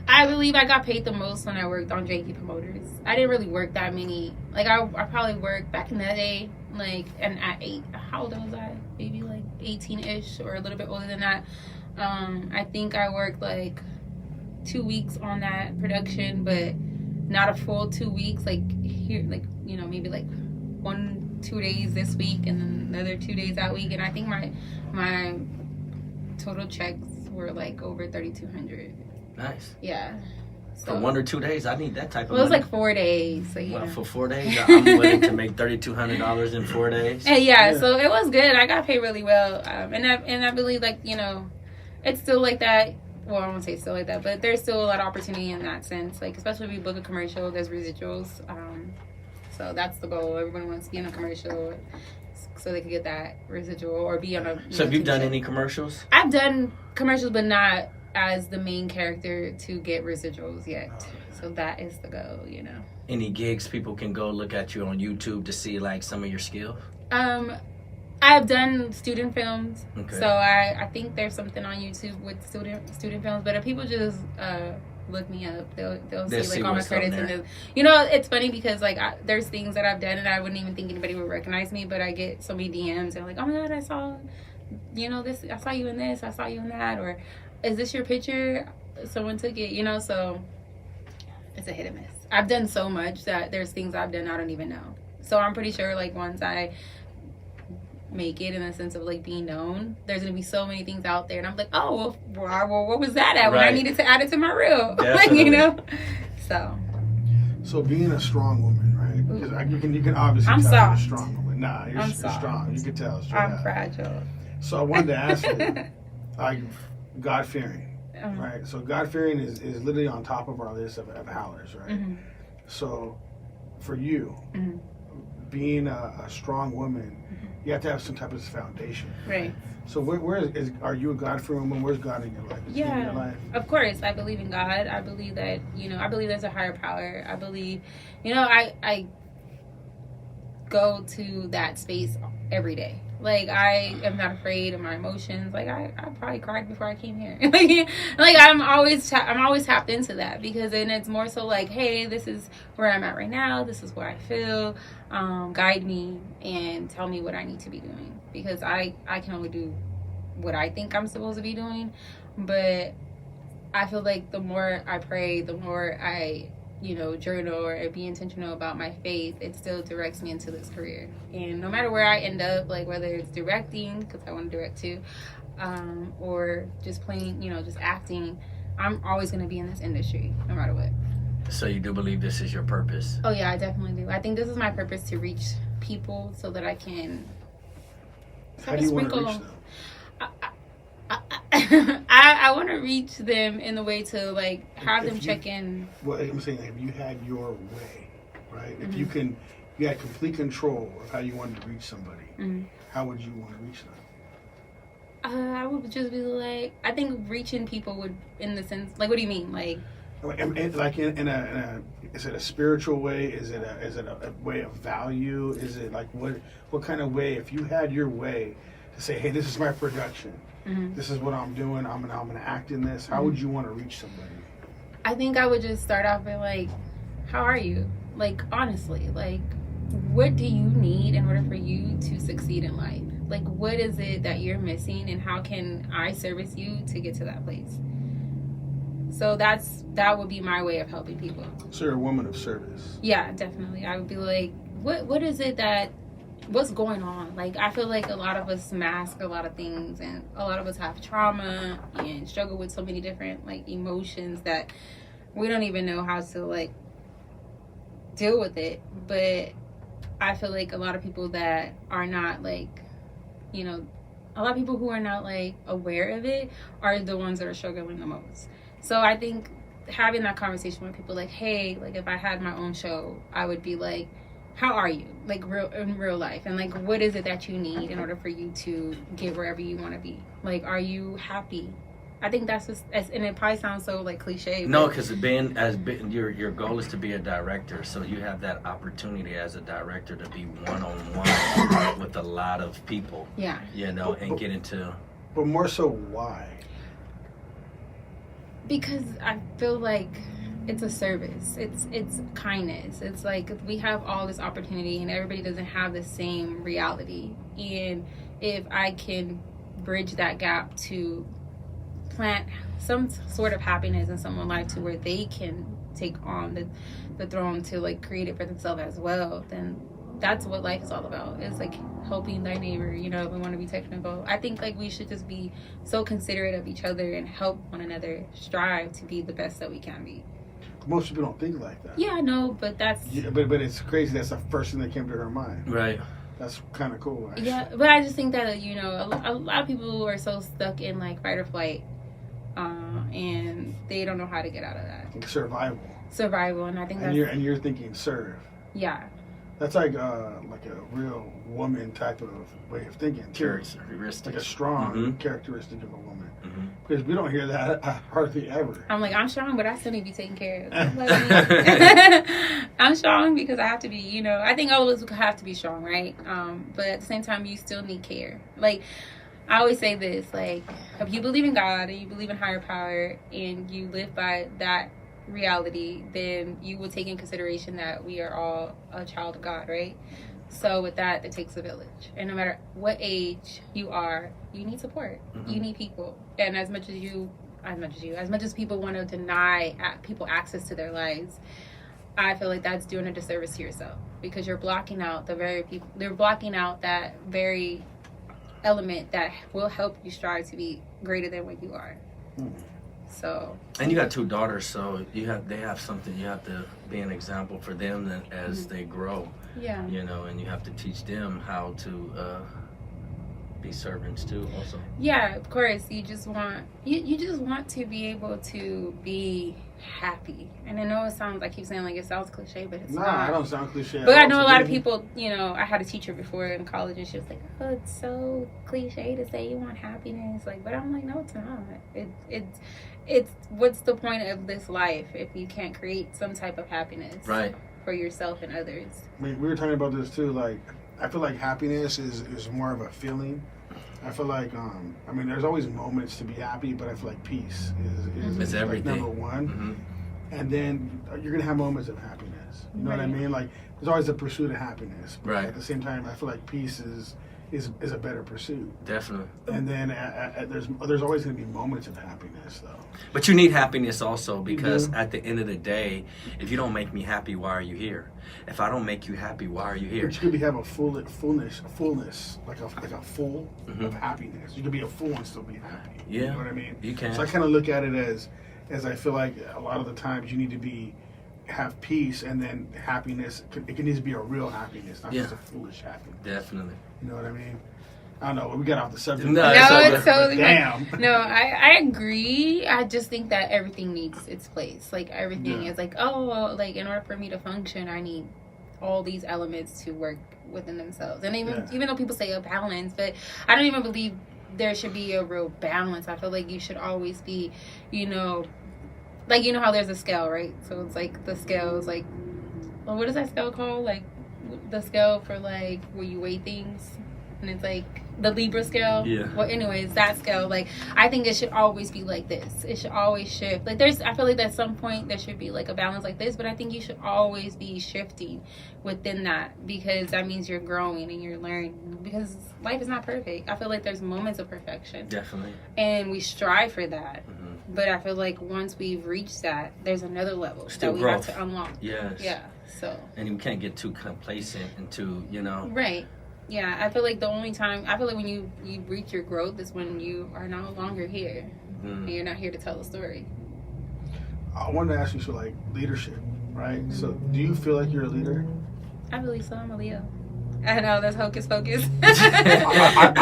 I believe I got paid the most when I worked on Janky Promoters. I didn't really work that many. Like, I probably worked back in that day, like, and at 8, how old was I? Maybe like 18-ish or a little bit older than that. I think I worked like 2 weeks on that production, but not a full 2 weeks. Like, here, like, you know, maybe like 1-2 days this week and then another 2 days that week. And I think my total checks were like over $3,200. Nice. Yeah. For 1 or 2 days, I need that type of money. It was money. like 4 days. So, well, for 4 days, I'm willing to make $3,200 in 4 days. And yeah, so it was good. I got paid really well, and I believe, like, you know, it's still like that. Well, I won't say still like that, but there's still a lot of opportunity in that sense. Like, especially if we book a commercial, there's residuals. So that's the goal. Everyone wants to be in a commercial so they can get that residual or be on a. So have you done show. any commercials? I've done commercials, but not as the main character to get residuals yet. So that is the goal, you know. Any gigs people can go look at you on YouTube to see like some of your skills? I've done student films, Okay. so I think there's something on YouTube with student films. But if people just look me up, they'll see like all my what's on credits. there. And you know, it's funny because like there's things that I've done and I wouldn't even think anybody would recognize me, but I get so many DMs and like, oh my god, I saw, you know, this, I saw you in this, I saw you in that, or is this your picture? Someone took it, you know. So it's a hit and miss. I've done so much that there's things I've done I don't even know. So I'm pretty sure like once I make it in the sense of like being known, there's gonna be so many things out there, and I'm like, oh well what was that at when I Right. needed to add it to my reel? Like, Definitely. you know. So being a strong woman, right? Because you can obviously I'm tell you're a soft. strong woman. Nah, you're I'm soft. strong. You can tell. Straight I'm up. fragile. So I wanted to ask you, God fearing, Um, right? So God fearing is literally on top of our list of howlers, right? Mm-hmm. So for you, Mm-hmm. being a strong woman, you have to have some type of foundation. Right. So are you a God-fearing woman? Where's God in your life? Is he in your Yeah, life? of course. I believe in God. I believe that, you know, I believe there's a higher power. I believe, you know, I go to that space every day. Like, I am not afraid of my emotions. Like, I probably cried before I came here. like I'm always tapped into that, because then it's more so like, hey, this is where I'm at right now. This is where I feel. Guide me and tell me what I need to be doing, because I can only do what I think I'm supposed to be doing. But I feel like the more I pray, the more I, you know, journal or be intentional about my faith, it still directs me into this career. And no matter where I end up, like whether it's directing, because I want to direct too, or just playing, you know, just acting, I'm always going to be in this industry, no matter what. So you do believe this is your purpose? Oh yeah, I definitely do. I think this is my purpose, to reach people so that I can. How do you want to reach them? I want to reach them in the way to like have them check in. Well, I'm saying, if you had your way, right? If Mm-hmm. you had complete control of how you wanted to reach somebody, Mm-hmm. how would you want to reach them? I would just be like, I think reaching people would, in the sense, like, what do you mean? Like in a is it a spiritual way? Is it a way of value? Is it like what kind of way? If you had your way to say, hey, this is my production, mm-hmm. this is what I'm doing, I'm gonna act in this. How would you want to reach somebody? I think I would just start off with like, how are you? Like, honestly, like, what do you need in order for you to succeed in life? Like, what is it that you're missing, and how can I service you to get to that place? So that would be my way of helping people. So you're a woman of service. Yeah, definitely. I would be like, what is it what's going on? Like, I feel like a lot of us mask a lot of things, and a lot of us have trauma and struggle with so many different like emotions that we don't even know how to like deal with it. But I feel like a lot of people that are not like, you know, a lot of people who are not like aware of it are the ones that are struggling the most. So I think having that conversation with people, like, hey, like if I had my own show, I would be like, how are you, like in real life, and like what is it that you need in order for you to get wherever you want to be? Like, are you happy? I think that's just, and it probably sounds so like cliche. No, because your goal is to be a director, so you have that opportunity as a director to be one-on-one with a lot of people. Yeah. You know, and get into. But more so, why? Because I feel like it's a service. It's kindness. It's like we have all this opportunity and everybody doesn't have the same reality. And if I can bridge that gap to plant some sort of happiness in someone's life to where they can take on the throne to like create it for themselves as well, then that's what life is all about. It's like helping thy neighbor, you know, if we want to be technical. I think like we should just be so considerate of each other and help one another strive to be the best that we can be. Most people don't think like that. Yeah, I know, but that's... Yeah, but it's crazy. That's the first thing that came to her mind. Right. That's kind of cool. Actually. Yeah, but I just think that, you know, a lot of people are so stuck in like fight or flight, and they don't know how to get out of that. Survival, and I think and that's you're thinking serve. Yeah. That's like a real woman type of way of thinking. Characteristic. Like a strong characteristic of a woman. Because we don't hear that hardly ever. I'm like, I'm strong, but I still need to be taken care of. Like, I'm strong because I have to be, you know, I think all of us have to be strong, right? But at the same time, you still need care. Like, I always say this, like, if you believe in God and you believe in higher power and you live by that reality, then you will take in consideration that we are all a child of God, right? So with that, it takes a village, and no matter what age you are, you need support. You need people, and as much as people want to deny people access to their lives, I feel like that's doing a disservice to yourself, because you're blocking out the very people. They're blocking out that very element that will help you strive to be greater than what you are. So, and you got 2 daughters, so they have something. You have to be an example for them as they grow. Yeah. You know, and you have to teach them how to be servants too. Also. Yeah, of course. You just want to be able to be happy. And I know I keep saying like it sounds cliche, but it's not. I don't sound cliche. But I know a lot of people. You know, I had a teacher before in college, and she was like, "Oh, it's so cliche to say you want happiness." Like, but I'm like, no, it's not. It's what's the point of this life if you can't create some type of happiness for yourself and others? I mean, we were talking about this too. Like, I feel like happiness is more of a feeling. I feel like, I mean, there's always moments to be happy, but I feel like peace is everything. Like number one. And then you're gonna have moments of happiness. You know what I mean? Like, there's always a pursuit of happiness. But at the same time, I feel like peace is a better pursuit. Definitely. And then there's always going to be moments of happiness, though. But you need happiness also, because at the end of the day, if you don't make me happy, why are you here? If I don't make you happy, why are you here? But you could have a fullness, like a full of happiness. You could be a fool and still be happy. Yeah. You know what I mean? You can. So I kind of look at it as I feel like a lot of the times you need to have peace, and then happiness. It can need to be a real happiness, not just a foolish happiness. Definitely. You know what I mean? I don't know. We got off the subject. No, it's totally damn. No, I agree. I just think that everything needs its place. Like, everything is like, like, in order for me to function, I need all these elements to work within themselves. And even though people say a balance, but I don't even believe there should be a real balance. I feel like you should always be, you know, like, you know how there's a scale, right? So it's like the scale is like, well, what is that scale called? Like, the scale for like where you weigh things, and it's like the Libra scale. Yeah. Well, anyways, that scale, like, I think it should always be like this. It should always shift. Like, I feel like at some point there should be like a balance like this, but I think you should always be shifting within that, because that means you're growing and you're learning, because life is not perfect. I feel like there's moments of perfection. Definitely. And we strive for that. But I feel like once we've reached that, there's another level Still that we growth. have to unlock. Yes. Yeah. So. And you can't get too complacent and too, you know. Right. Yeah. I feel like when you reach your growth is when you are no longer here. And you're not here to tell a story. I wanted to ask you, so like leadership, right? So do you feel like you're a leader? I believe so. I'm a Leo. I know that's hocus pocus. I'm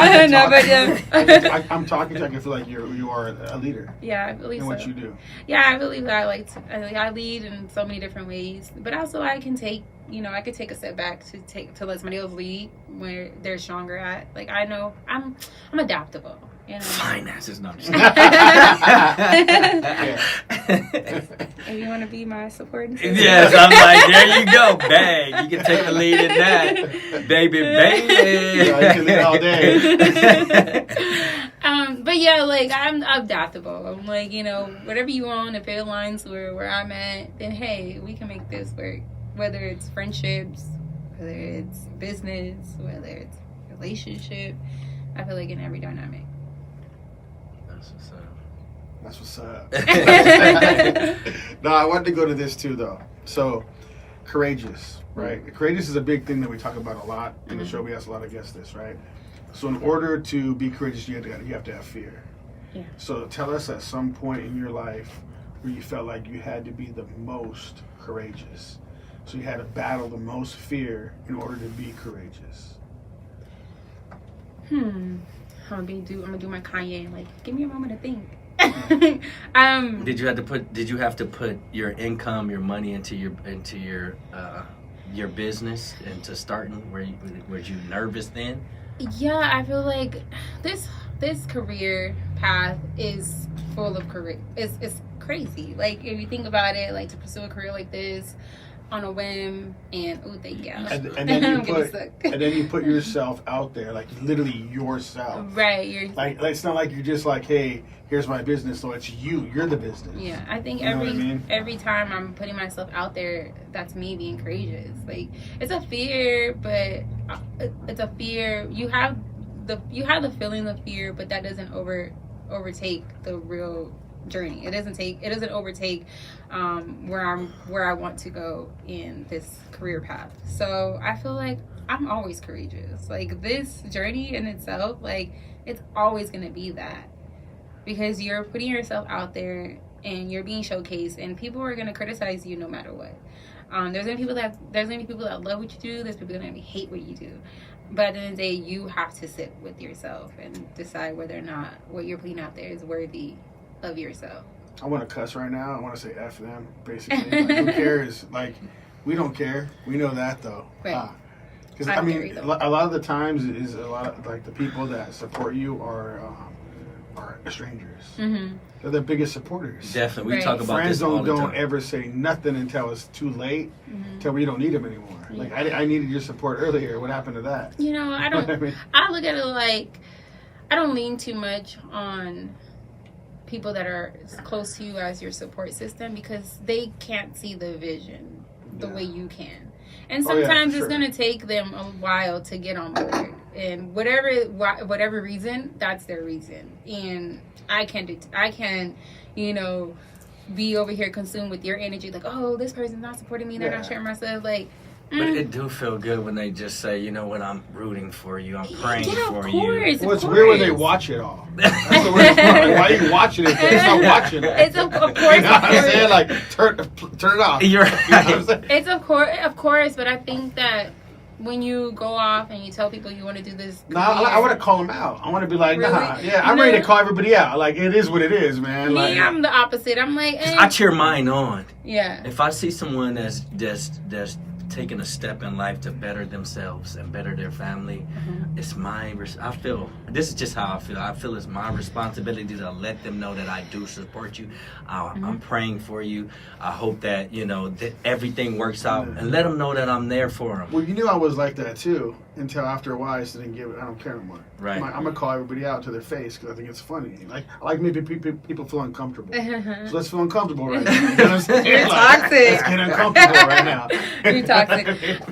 talking to you. I can feel like you are a leader. Yeah, I believe in so. what you do. Yeah, I believe that I lead in so many different ways, but also I could take a step back to let somebody else lead where they're stronger at. Like, I know I'm adaptable. You know? Finances, not just. If you want to be my support system. Yes, I'm like, there you go, bang. You can take the lead in that, baby. Yeah, you can lead all day. But yeah, like, I'm adaptable. I'm like, you know, whatever you want, if it aligns where I'm at, then hey, we can make this work. Whether it's friendships, whether it's business, whether it's relationship, I feel like in every dynamic. That's what's up. No, I wanted to go to this too, though. So, courageous, right? Courageous is a big thing that we talk about a lot in the show. We ask a lot of guests this, right? So, in order to be courageous, you have to have fear. Yeah. So, tell us at some point in your life where you felt like you had to be the most courageous. So, you had to battle the most fear in order to be courageous. I'm gonna do my Kanye. Like, give me a moment to think. Did you have to put your income, your money into your business, into starting? Were you nervous then? Yeah, I feel like this career path is full of career. It's crazy. Like, if you think about it, like, to pursue a career like this on a whim, and thank you. And then you put yourself out there, like literally yourself. Right. You're like it's not like you're just like, hey, here's my business. So it's you. You're the business. Yeah, I think You know what I mean? every time I'm putting myself out there, that's me being courageous. Like, it's a fear, but it's a fear. You have the feeling of fear, but that doesn't overtake the real journey. It doesn't overtake where I want to go in this career path. So I feel like I'm always courageous. Like, this journey in itself, like, it's always gonna be that, because you're putting yourself out there and you're being showcased, and people are gonna criticize you no matter what. There's gonna be people that love what you do. There's people that gonna hate what you do. But at the end of the day, you have to sit with yourself and decide whether or not what you're putting out there is worthy of yourself. I want to cuss right now. I want to say F them, basically. Like, who cares? Like, we don't care. We know that, though. Right. Because, I mean, a lot of the times is a lot of, like, the people that support you are strangers. Mm-hmm. They're the biggest supporters. Definitely. We Right. talk about Friends this all the don't time. ever say nothing until it's too late, Mm-hmm. until we don't need them anymore. Yeah. Like, I needed your support earlier. What happened to that? You know, I don't. I mean, I look at it like, I don't lean too much on people that are as close to you as your support system, because they can't see the vision the way you can. And Oh, yeah, sometimes for it's sure. going to take them a while to get on board. And whatever reason, that's their reason. And I can, be over here consumed with your energy, like, oh, this person's not supporting me, they're not sharing my stuff. Like, But it do feel good when they just say, you know what, I'm rooting for you, I'm praying yeah, for of you. course, well, it's of weird when they course. watch it all. That's the weirdest part. Like, why are you watching it? It's not watching it. It's of course, You know what I'm saying? Like, turn it off. You're You know what I'm saying? It's of course, but I think that when you go off and you tell people you want to do this, No, I want to call them out. I want to be like, nah, Really? yeah, I'm No. ready to call everybody out. Like, it is what it is, man. me, Like, I'm the opposite. I'm like, I cheer mine on. yeah. If I see someone that's taking a step in life to better themselves and better their family, it's I feel, this is just how I feel it's my responsibility to let them know that I do support you. I'm praying for you. I hope that, that everything works out, and let them know that I'm there for them. well, you knew I was like that too until after a while I just didn't give it. I don't care anymore. Right. I'm gonna call everybody out to their face because I think it's funny. Like, I like making people feel uncomfortable. So let's feel uncomfortable right now. You know what I'm saying? You're Like, toxic. Let's get uncomfortable right now. You're toxic.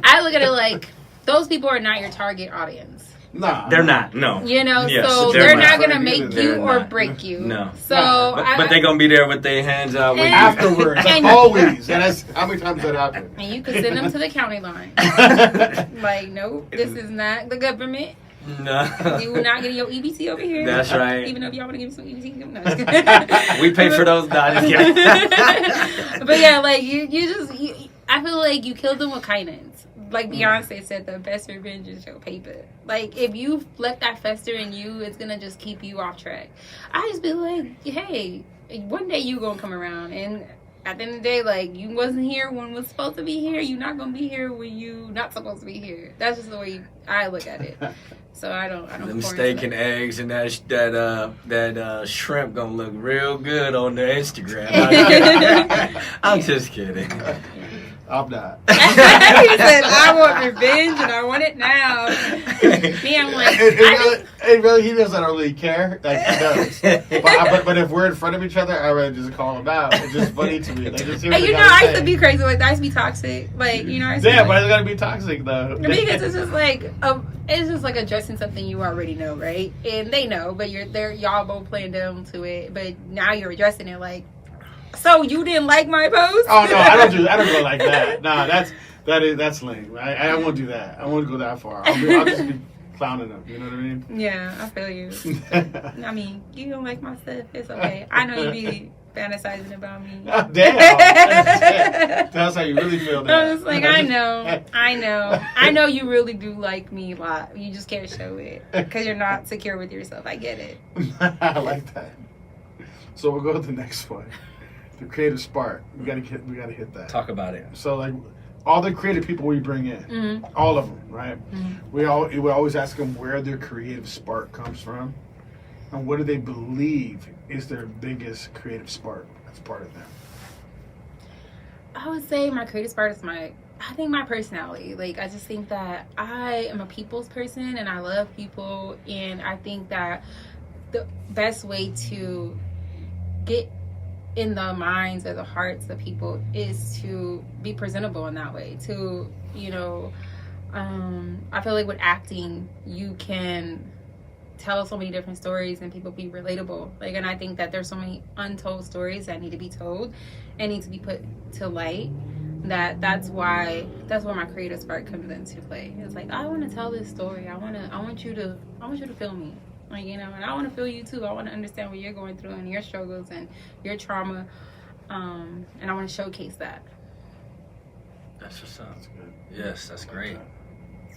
I look at it like, those people are not your target audience. Nah, They're not, no. So they're they're not. not gonna make They're you or not. break you. No. So, No. But they're going to be there with their hands out with you. Afterwards, And- always. And that's how many times that happened. and you can send them to the county line. Like, nope, this is not the government. No. You will not get your EBT over here. That's right. Even though if y'all want to give me some EBT, no, just kidding. We pay for those. No, just kidding. But yeah, like I feel like you killed them with kindness. Like Beyonce said, the best revenge is your paper. Like, if you let that fester in you, it's gonna just keep you off track. I just be like, hey, one day you gonna come around, and at the end of the day, like, you wasn't here when was supposed to be here. You're not gonna be here when you not supposed to be here. That's just the way I look at it. So I don't. Them steak and eggs and that shrimp gonna look real good on the Instagram. I'm just kidding. I'm not. He said, I want revenge and I want it now. Me, I'm like, Really, he doesn't really care. Like, he does. But if we're in front of each other, I'd rather just call him out. It's just funny to me. Like, just hear what they gotta I used say. to be crazy like that. I used to be toxic. Like, I used to Yeah, be but like, it's gotta be toxic though. because it's just like addressing something you already know, right? And they know, but y'all both playing dumb to it. But now you're addressing it like, so you didn't like my post? Oh no, I don't go like that. Nah, that's lame. I won't do that. I won't go that far. I'll just be clowning them. You know what I mean? Yeah, I feel you. I mean, you don't like my stuff. It's okay. I know you be fantasizing about me. Damn. That's how you really feel now. I was like, I know you really do like me a lot. You just can't show it because you're not secure with yourself. I get it. I like that. So we'll go to the next one. The creative spark. We gotta hit that. Talk about it. So like all the creative people we bring in, all of them, right? We always ask them where their creative spark comes from, and what do they believe is their biggest creative spark that's part of them. I would say my creative spark is my personality. Like, I just think that I am a people's person and I love people, and I think that the best way to get in the minds or the hearts of people is to be presentable in that way. To, I feel like with acting, you can tell so many different stories and people be relatable. Like, and I think that there's so many untold stories that need to be told and need to be put to light. That's where my creative spark comes into play. It's like, I want to tell this story. I want you to feel me. Like, and I want to feel you too. I want to understand what you're going through and your struggles and your trauma. And I want to showcase that. That's what's up. That's good. Yes, that's great.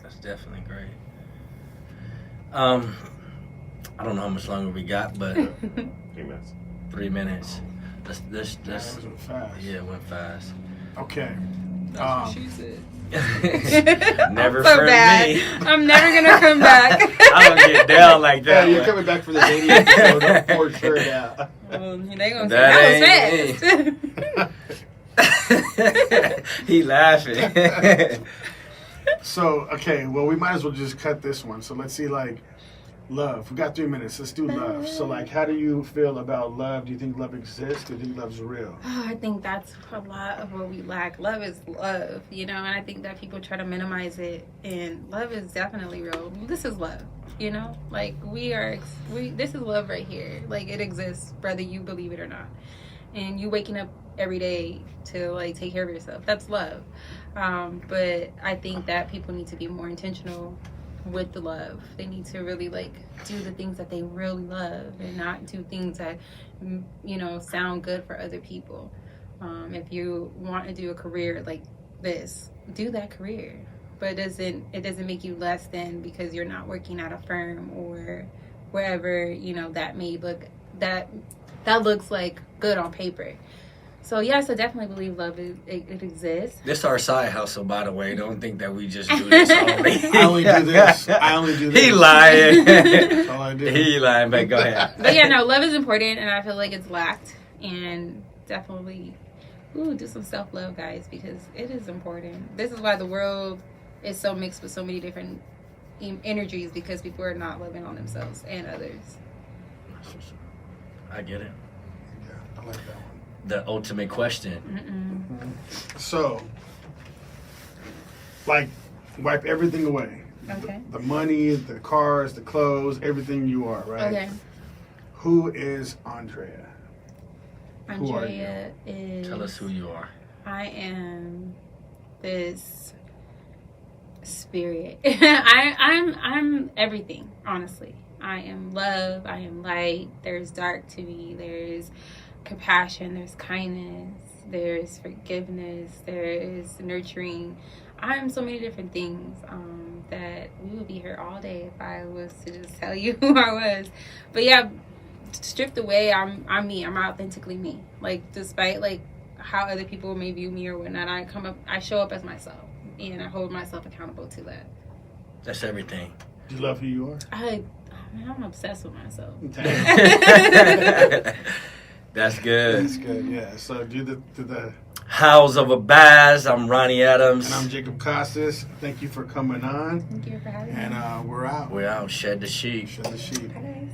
That's definitely great. I don't know how much longer we got, but 3 minutes. 3 minutes. Let's That went fast. Yeah, it went fast. Okay. That's what she said. Never so for bad. me. I'm never gonna come back. I don't get down like Yeah, that. you're coming back for the dating episode for sure now. They gonna That say that was fast. He laughing. So, okay, well, we might as well just cut this one. So let's see, like, love. We got 3 minutes. Let's do love. So, like, how do you feel about love? Do you think love exists? Do you think love's real? Oh, I think that's a lot of what we lack. Love is love, and I think that people try to minimize it, and love is definitely real. This is love, like this is love right here. Like, it exists whether you believe it or not. And you waking up every day to, like, take care of yourself. That's love. But I think that people need to be more intentional with the love. They need to really, like, do the things that they really love and not do things that sound good for other people. If you want to do a career like this, do that career, but it doesn't make you less than because you're not working at a firm or wherever that may look that looks like good on paper. So yes, I definitely believe love it exists. This is our side hustle, by the way. Don't think that we just do this only. I only do this. He lying. That's all I do. He lying, but go ahead. But yeah, no, love is important, and I feel like it's lacked. And definitely, do some self-love, guys, because it is important. This is why the world is so mixed with so many different energies, because people are not loving on themselves and others. I get it. Yeah, I like that one. The ultimate question. So, like, wipe everything away. Okay. The money, the cars, the clothes, everything you are, right? Okay. Who is Andrea? Who are Andrea is. Tell us who you are. I am this spirit. I'm everything, honestly. I am love. I am light. There's dark to me. There's compassion. There's kindness. There's forgiveness. There is nurturing. I am so many different things that we would be here all day if I was to just tell you who I was. But yeah, stripped away, I'm me. I'm authentically me. Like, despite like how other people may view me or whatnot, I show up as myself, and I hold myself accountable to that. That's everything. Do you love who you are? I'm obsessed with myself. That's good. That's good, yeah. So do the House of a Baz. I'm Ronnie Adams. And I'm Jacob Costas. Thank you for coming on. Thank you for having me. And we're out. We're out. Shed the sheep. Shed the sheep. Bye, guys.